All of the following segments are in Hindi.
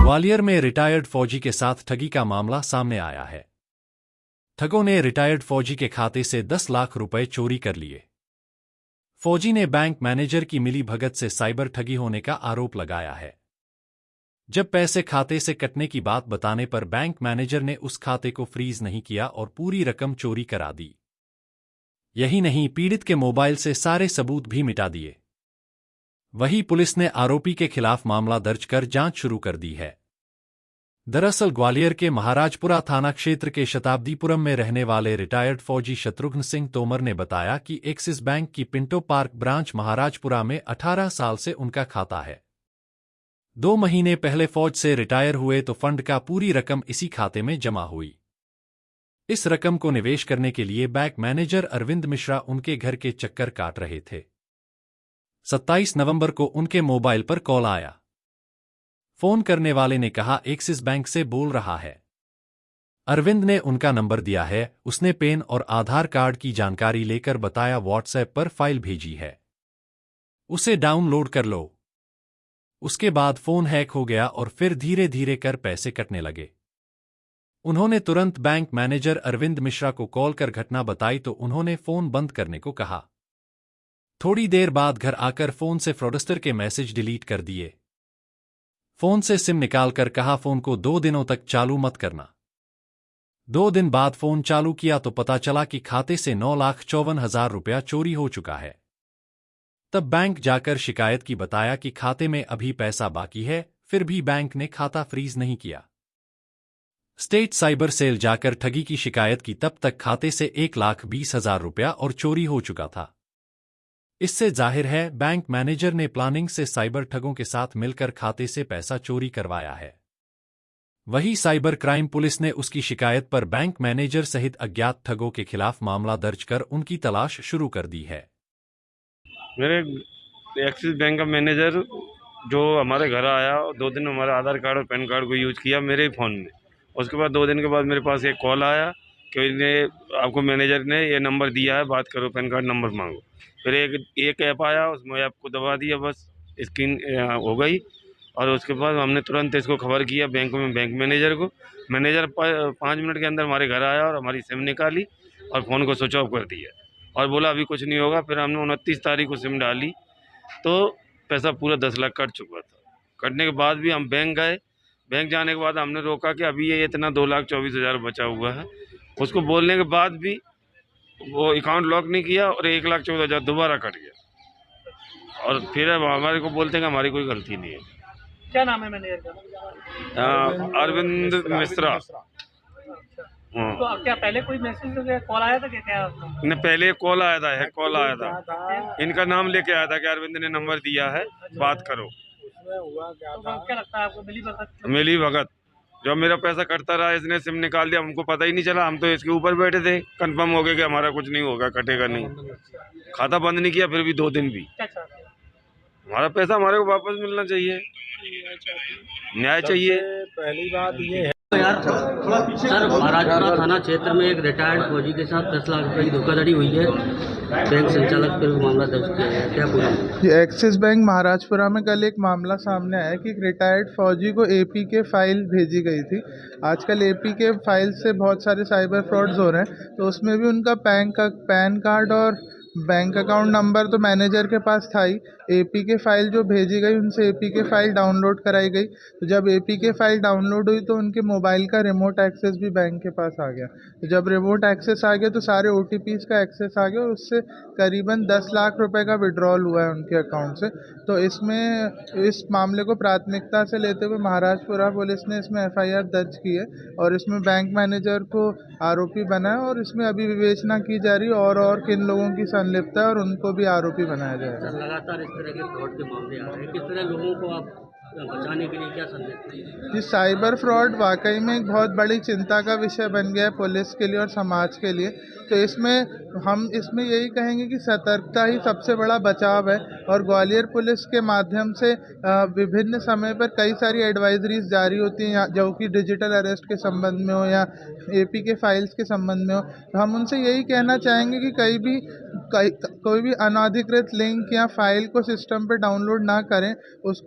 ग्वालियर में रिटायर्ड फौजी के साथ ठगी का मामला सामने आया है। ठगों ने रिटायर्ड फौजी के खाते से 10 लाख रुपए चोरी कर लिए। फौजी ने बैंक मैनेजर की मिलीभगत से साइबर ठगी होने का आरोप लगाया है। जब पैसे खाते से कटने की बात बताने पर बैंक मैनेजर ने उस खाते को फ्रीज नहीं किया और पूरी रकम चोरी करा दी। यही नहीं, पीड़ित के मोबाइल से सारे सबूत भी मिटा दिए। वहीं पुलिस ने आरोपी के खिलाफ मामला दर्ज कर जांच शुरू कर दी है। दरअसल ग्वालियर के महाराजपुरा थाना क्षेत्र के शताब्दीपुरम में रहने वाले रिटायर्ड फौजी शत्रुघ्न सिंह तोमर ने बताया कि एक्सिस बैंक की पिंटो पार्क ब्रांच महाराजपुरा में 18 साल से उनका खाता है। 2 महीने पहले फौज से रिटायर हुए तो फंड का पूरी रकम इसी खाते में जमा हुई। इस रकम को निवेश करने के लिए बैंक मैनेजर अरविंद मिश्रा उनके घर के चक्कर काट रहे थे। 27 नवंबर को उनके मोबाइल पर कॉल आया। फोन करने वाले ने कहा एक्सिस बैंक से बोल रहा है। अरविंद ने उनका नंबर दिया है। उसने पेन और आधार कार्ड की जानकारी लेकर बताया व्हाट्सएप पर फाइल भेजी है, उसे डाउनलोड कर लो। उसके बाद फोन हैक हो गया और फिर धीरे धीरे कर पैसे कटने लगे। उन्होंने तुरंत बैंक मैनेजर अरविंद मिश्रा को कॉल कर घटना बताई तो उन्होंने फोन बंद करने को कहा। थोड़ी देर बाद घर आकर फोन से फ्रॉडस्टर के मैसेज डिलीट कर दिए। फोन से सिम निकालकर कहा फोन को 2 दिनों तक चालू मत करना। 2 दिन बाद फोन चालू किया तो पता चला कि खाते से 9,54,000 रुपया चोरी हो चुका है। तब बैंक जाकर शिकायत की, बताया कि खाते में अभी पैसा बाकी है, फिर भी बैंक ने खाता फ्रीज नहीं किया। स्टेट साइबर सेल जाकर ठगी की शिकायत की, तब तक खाते से 1,20,000 रुपया और चोरी हो चुका था। इससे जाहिर है बैंक मैनेजर ने प्लानिंग से साइबर ठगों के साथ मिलकर खाते से पैसा चोरी करवाया है। वहीं साइबर क्राइम पुलिस ने उसकी शिकायत पर बैंक मैनेजर सहित अज्ञात ठगों के खिलाफ मामला दर्ज कर उनकी तलाश शुरू कर दी है। मेरे एक्सिस बैंक का मैनेजर जो हमारे घर आया, 2 दिन हमारा आधार कार्ड और पैन कार्ड को यूज किया मेरे ही फ़ोन में। उसके बाद 2 दिन के बाद मेरे पास एक कॉल आया कि आपको मैनेजर ने ये नंबर दिया है, बात करो, पैन कार्ड नंबर मांगो। फिर एक ऐप आया, उसमें ऐप को दबा दिया, बस स्क्रीन हो गई। और उसके बाद हमने तुरंत इसको खबर किया बैंक मैनेजर को। मैनेजर 5 मिनट के अंदर हमारे घर आया और हमारी सिम निकाली और फ़ोन को स्विच ऑफ कर दिया और बोला अभी कुछ नहीं होगा। फिर हमने 29 तारीख को सिम डाली तो पैसा पूरा 10 लाख कट चुका था। कटने के बाद भी हम बैंक गए। बैंक जाने के बाद हमने रोका कि अभी ये इतना 2,24,000 बचा हुआ है। उसको बोलने के बाद भी वो अकाउंट लॉक नहीं किया और 1,14,000 दोबारा कट गया। और फिर अब हमारे को बोलते हैं कि हमारी कोई गलती नहीं है। क्या नाम है मैनेजर का? अरविंद मिश्रा। तो क्या पहले कोई मैसेज वगैरह कॉल आया था क्या? नहीं, पहले कॉल आया था, कॉल आया था, इनका नाम लेके आया था कि अरविंद ने नंबर दिया है, बात करो। हुआ क्या लगता है आपको? मिली भगत। जब मेरा पैसा कटता रहा, इसने सिम निकाल दिया, हमको पता ही नहीं चला। हम तो इसके ऊपर बैठे थे, कंफर्म हो गया कि हमारा कुछ नहीं होगा, कटेगा नहीं। खाता बंद नहीं किया, फिर भी 2 दिन भी। हमारा पैसा हमारे को वापस मिलना चाहिए, न्याय चाहिए। पहली बात ये है सर, महाराजपुरा थाना क्षेत्र में एक रिटायर्ड फौजी के साथ 10 लाख रुपए की धोखाधड़ी हुई है। बैंक संचालक पर मामला दर्ज किया है, क्या पूरा? एक्सिस बैंक महाराजपुरा में कल एक मामला सामने आया कि एक रिटायर्ड फौजी को एपी के फाइल भेजी गई थी। आजकल एपी के फाइल से बहुत सारे साइबर फ्रॉड्स हो रहे हैं, तो उसमें भी उनका पैन कार्ड और बैंक अकाउंट नंबर तो मैनेजर के पास था ही। एपी के फाइल जो भेजी गई, उनसे एपी के फाइल डाउनलोड कराई गई। तो जब एपी के फाइल डाउनलोड हुई तो उनके मोबाइल का रिमोट एक्सेस भी बैंक के पास आ गया। तो जब रिमोट एक्सेस आ गया तो सारे ओटीपीज का एक्सेस आ गया और उससे करीबन 10 लाख रुपए का विड्रॉल हुआ है उनके अकाउंट से। तो इस मामले को प्राथमिकता से लेते हुए महाराजपुरा पुलिस ने इसमें एफआईआर दर्ज की है और इसमें बैंक मैनेजर को आरोपी बनाया और इसमें अभी विवेचना की जा रही है और किन लोगों की संलिप्तता है और उनको भी आरोपी बनाया जाएगा। लगातार इस तरह के फ्रॉड के मामले आ रहे हैं, किस तरह लोगों को आप बचाने के लिए क्या संदेश दें? कि साइबर फ्रॉड वाकई में एक बहुत बड़ी चिंता का विषय बन गया है पुलिस के लिए और समाज के लिए। तो हम इसमें यही कहेंगे कि सतर्कता ही सबसे बड़ा बचाव है और ग्वालियर पुलिस के माध्यम से विभिन्न समय पर कई सारी एडवाइजरीज जारी होती हैं जो कि डिजिटल अरेस्ट के संबंध में हो या एपी के फाइल्स के संबंध में हो। तो हम उनसे यही कहना चाहेंगे कि कहीं भी कोई भी अनाधिकृत लिंक या फाइल को सिस्टम पे डाउनलोड ना करें।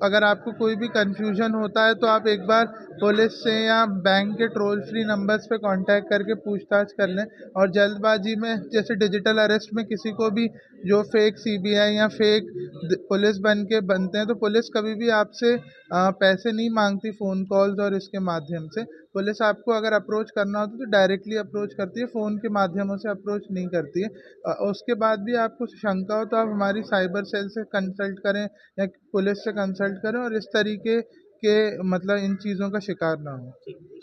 अगर आपको कोई भी कन्फ्यूजन होता है तो आप एक बार पुलिस से या बैंक के टोल फ्री नंबर्स पे कांटेक्ट करके पूछताछ कर लें। और जल्दबाजी में जैसे डिजिटल अरेस्ट में किसी को भी जो फेक सीबीआई या फेक पुलिस बनते हैं, तो पुलिस कभी भी आपसे पैसे नहीं मांगती फ़ोन कॉल्स और इसके माध्यम से। पुलिस आपको अगर अप्रोच करना होता है तो डायरेक्टली अप्रोच करती है, फ़ोन के माध्यमों से अप्रोच नहीं करती है। उसके बाद भी आपको शंका हो तो आप हमारी साइबर सेल से कंसल्ट करें या पुलिस से कंसल्ट करें और इस तरीके के मतलब इन चीज़ों का शिकार ना हो।